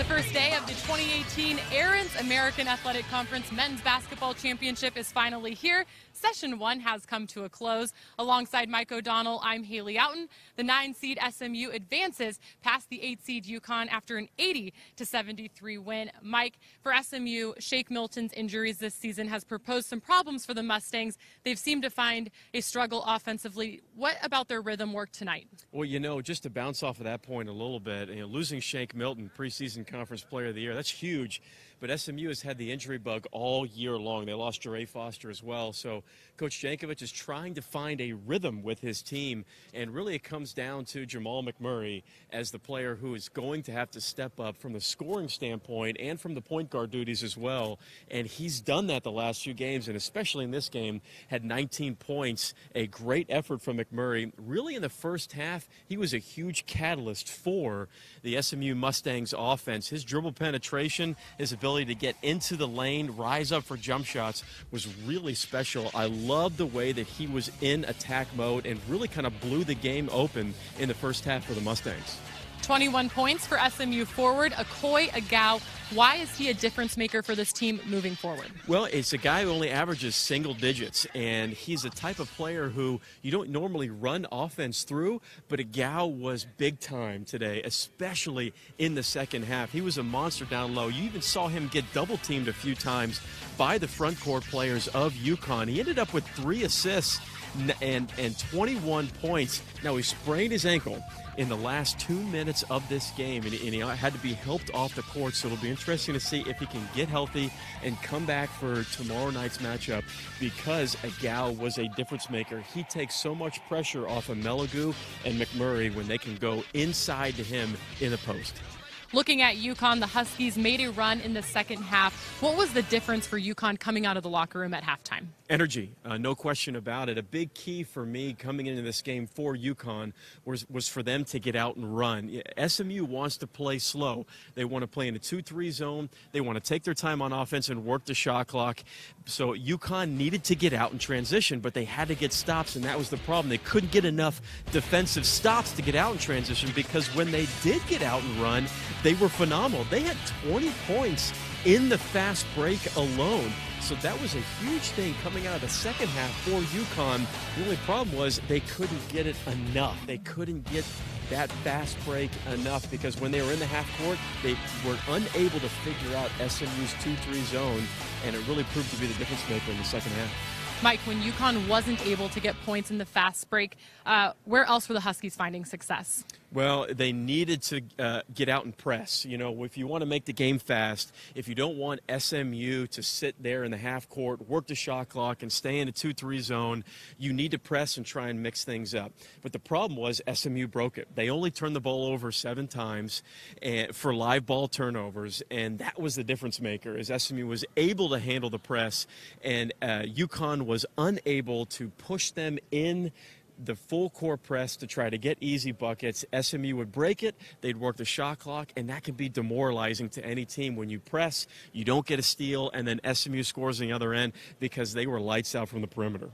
first day of the 2018 Aaron's American Athletic Conference Men's Basketball Championship is finally here. Session 1 has come to a close. Alongside Mike O'Donnell, I'm Haley Outen. The 9-seed SMU advances past the 8-seed UConn after an 80-73 win. Mike, for SMU, Shake Milton's injuries this season has proposed some problems for the Mustangs. They've seemed to find a struggle offensively. What about their rhythm work tonight? Well, just to bounce off of that point a little bit, losing Shake Milton, preseason conference player of the year, that's huge. But SMU has had the injury bug all year long. They lost Jere Foster as well. So Coach Jankovic is trying to find a rhythm with his team. And really it comes down to Jamal McMurray as the player who is going to have to step up from the scoring standpoint and from the point guard duties as well. And he's done that the last few games, and especially in this game, had 19 points. A great effort from McMurray. Really in the first half, he was a huge catalyst for the SMU Mustangs offense. His dribble penetration, his ability to get into the lane, rise up for jump shots was really special. I love the way that he was in attack mode and really kind of blew the game open in the first half for the Mustangs. 21 points for SMU forward Okoye Agau. Why is he a difference maker for this team moving forward? Well, it's a guy who only averages single digits, and he's the type of player who you don't normally run offense through, but Agau was big time today, especially in the second half. He was a monster down low. You even saw him get double teamed a few times by the front court players of UConn. He ended up with 3 assists and 21 points. Now, he sprained his ankle in the last 2 minutes of this game, and he had to be helped off the court, so it'll be interesting to see if he can get healthy and come back for tomorrow night's matchup, because Agau was a difference maker. He takes so much pressure off of Melagu and McMurray when they can go inside to him in the post. Looking at UConn, the Huskies made a run in the second half. What was the difference for UConn coming out of the locker room at halftime? Energy, no question about it. A big key for me coming into this game for UConn was for them to get out and run. SMU wants to play slow. They want to play in a 2-3 zone. They want to take their time on offense and work the shot clock. So UConn needed to get out and transition, but they had to get stops, and that was the problem. They couldn't get enough defensive stops to get out in transition, because when they did get out and run, they were phenomenal. They had 20 points in the fast break alone. So that was a huge thing coming out of the second half for UConn. The only problem was they couldn't get it enough. They couldn't get that fast break enough, because when they were in the half court, they were unable to figure out SMU's 2-3 zone, and it really proved to be the difference maker in the second half. Mike, when UConn wasn't able to get points in the fast break, where else were the Huskies finding success? Well, they needed to get out and press. If you want to make the game fast, if you don't want SMU to sit there in the half court, work the shot clock, and stay in a 2-3 zone, you need to press and try and mix things up. But the problem was SMU broke it. They only turned the ball over 7 times for live ball turnovers, and that was the difference maker, as SMU was able to handle the press, and UConn was unable to push them in the full court press to try to get easy buckets. SMU would break it, they'd work the shot clock, and that can be demoralizing to any team. When you press, you don't get a steal, and then SMU scores on the other end, because they were lights out from the perimeter.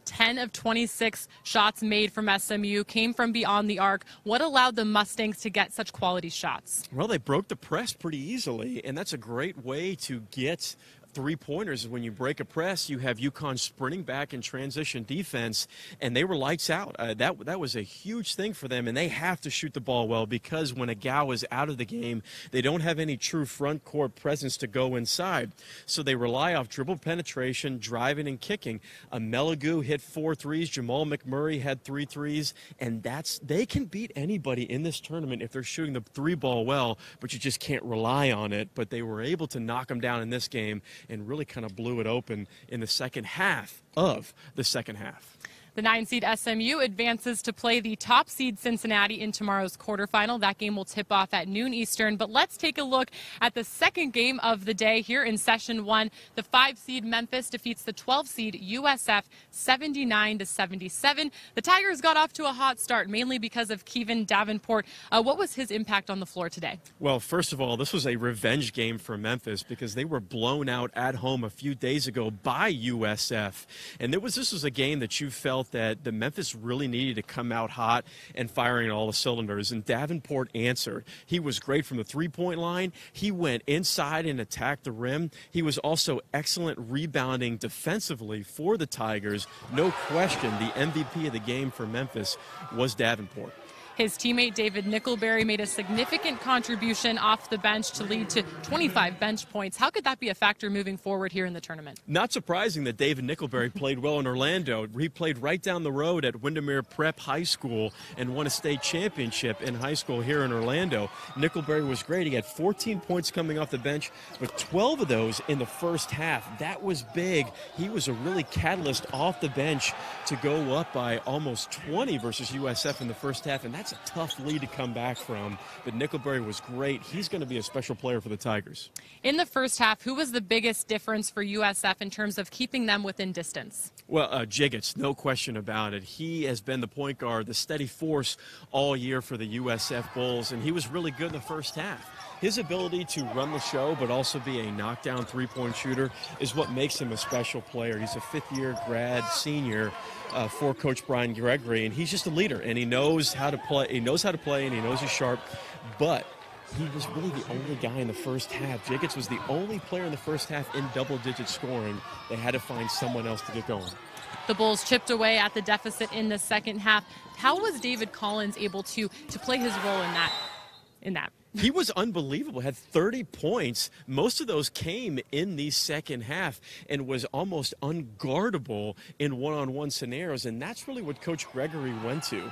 10 of 26 shots made from SMU came from beyond the arc. What allowed the Mustangs to get such quality shots? Well, they broke the press pretty easily, and that's a great way to get three-pointers. When you break a press, you have UConn sprinting back in transition defense, and they were lights out. That was a huge thing for them, and they have to shoot the ball well, because when Agau is out of the game, they don't have any true front court presence to go inside. So they rely off dribble penetration, driving, and kicking. Melagu hit 4 threes. Jamal McMurray had 3 threes, and they can beat anybody in this tournament if they're shooting the 3-ball well, but you just can't rely on it. But they were able to knock them down in this game and really kind of blew it open in the second half of the second half. The 9-seed SMU advances to play the top seed Cincinnati in tomorrow's quarterfinal. That game will tip off at noon Eastern. But let's take a look at the second game of the day here in Session 1. The 5-seed Memphis defeats the 12-seed USF 79-77. The Tigers got off to a hot start, mainly because of Kevin Davenport. What was his impact on the floor today? Well, first of all, this was a revenge game for Memphis, because they were blown out at home a few days ago by USF. And this was a game that you felt felt that the Memphis really needed to come out hot and firing all the cylinders, and Davenport answered. He was great from the three-point line. He went inside and attacked the rim. He was also excellent rebounding defensively for the Tigers. No question, the MVP of the game for Memphis was Davenport. His teammate David Nickelberry made a significant contribution off the bench to lead to 25 bench points. How could that be a factor moving forward here in the tournament? Not surprising that David Nickelberry played well in Orlando. He played right down the road at Windermere Prep High School and won a state championship in high school here in Orlando. Nickelberry was great. He had 14 points coming off the bench, but 12 of those in the first half. That was big. He was a really catalyst off the bench to go up by almost 20 versus USF in the first half, and that's a tough lead to come back from, but Nickelberry was great. He's going to be a special player for the Tigers. In the first half, who was the biggest difference for USF in terms of keeping them within distance? Well, Jiggets, no question about it. He has been the point guard, the steady force all year for the USF Bulls, and he was really good in the first half. His ability to run the show but also be a knockdown three-point shooter is what makes him a special player. He's a fifth-year grad senior for Coach Brian Gregory, and he's just a leader, and he knows how to play. He knows how to play, and he knows he's sharp, but he was really the only guy in the first half. Jiggets was the only player in the first half in double-digit scoring. They had to find someone else to get going. The Bulls chipped away at the deficit in the second half. How was David Collins able to play his role in that? He was unbelievable, had 30 points. Most of those came in the second half and was almost unguardable in one-on-one scenarios, and that's really what Coach Gregory went to.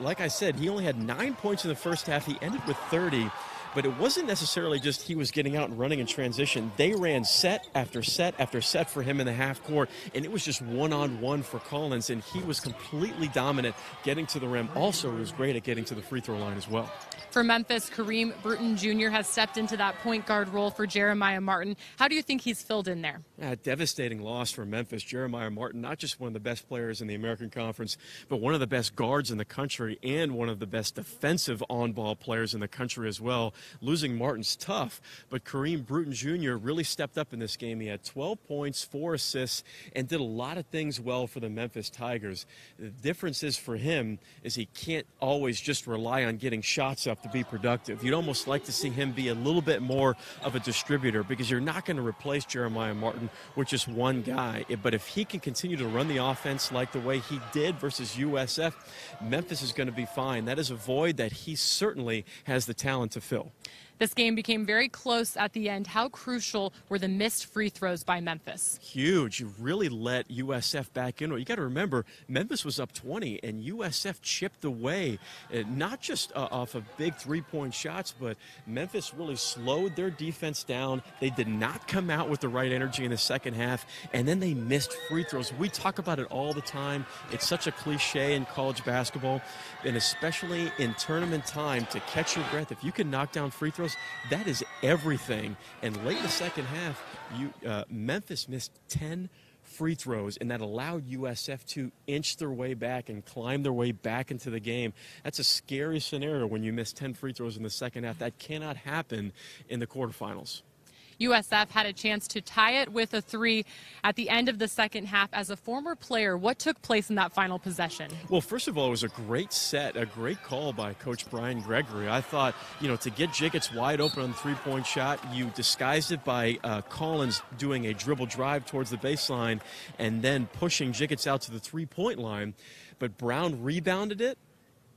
Like I said, he only had 9 points in the first half. He ended with 30. But it wasn't necessarily just he was getting out and running in transition. They ran set after set after set for him in the half court, and it was just one-on-one for Collins, and he was completely dominant getting to the rim. Also, he was great at getting to the free throw line as well. For Memphis, Kareem Bruton Jr. has stepped into that point guard role for Jeremiah Martin. How do you think he's filled in there? Devastating loss for Memphis. Jeremiah Martin, not just one of the best players in the American Conference, but one of the best guards in the country and one of the best defensive on-ball players in the country as well. Losing Martin's tough, but Kareem Bruton Jr. really stepped up in this game. He had 12 points, 4 assists, and did a lot of things well for the Memphis Tigers. The difference is for him is he can't always just rely on getting shots up to be productive. You'd almost like to see him be a little bit more of a distributor, because you're not going to replace Jeremiah Martin with just one guy. But if he can continue to run the offense like the way he did versus USF, Memphis is going to be fine. That is a void that he certainly has the talent to fill. This game became very close at the end. How crucial were the missed free throws by Memphis? Huge. You really let USF back into it. You got to remember, Memphis was up 20, and USF chipped away, not just off of big three-point shots, but Memphis really slowed their defense down. They did not come out with the right energy in the second half, and then they missed free throws. We talk about it all the time. It's such a cliche in college basketball, and especially in tournament time, to catch your breath. If you can knock down free throws, that is everything. And late in the second half, Memphis missed 10 free throws, and that allowed USF to inch their way back and climb their way back into the game. That's a scary scenario when you miss 10 free throws in the second half. That cannot happen in the quarterfinals. USF had a chance to tie it with a 3 at the end of the second half. As a former player, what took place in that final possession? Well, first of all, it was a great set, a great call by Coach Brian Gregory. I thought, to get Jiggets wide open on the three-point shot, you disguised it by Collins doing a dribble drive towards the baseline and then pushing Jiggets out to the three-point line. But Brown rebounded it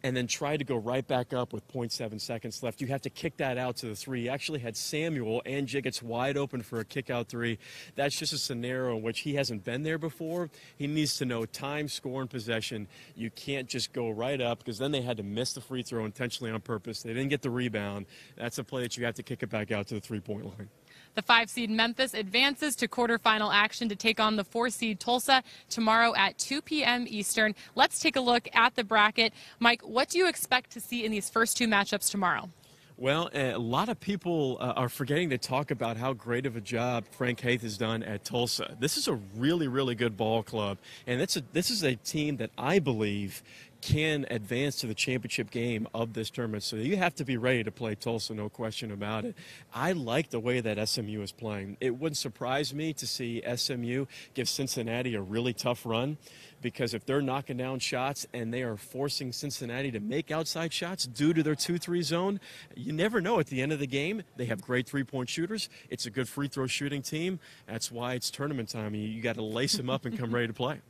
and then tried to go right back up with 0.7 seconds left. You have to kick that out to the 3. He actually had Samuel and Jiggets wide open for a kick-out 3. That's just a scenario in which he hasn't been there before. He needs to know time, score, and possession. You can't just go right up, because then they had to miss the free throw intentionally on purpose. They didn't get the rebound. That's a play that you have to kick it back out to the three-point line. The 5-seed Memphis advances to quarterfinal action to take on the 4-seed Tulsa tomorrow at 2 p.m. Eastern. Let's take a look at the bracket. Mike, what do you expect to see in these first 2 matchups tomorrow? Well, a lot of people are forgetting to talk about how great of a job Frank Haith has done at Tulsa. This is a really, really good ball club, and this is a team that I believe can advance to the championship game of this tournament. So you have to be ready to play Tulsa, no question about it. I like the way that SMU is playing. It wouldn't surprise me to see SMU give Cincinnati a really tough run, because if they're knocking down shots and they are forcing Cincinnati to make outside shots due to their 2-3 zone, you never know at the end of the game. They have great three-point shooters. It's a good free throw shooting team. That's why it's tournament time. You got to lace them up and come ready to play.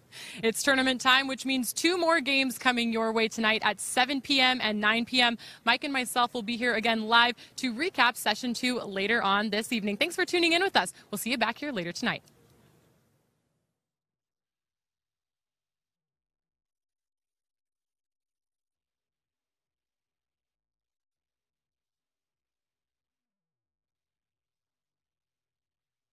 It's tournament time, which means 2 more games coming your way tonight at 7 p.m. and 9 p.m. Mike and myself will be here again live to recap Session 2 later on this evening. Thanks for tuning in with us. We'll see you back here later tonight.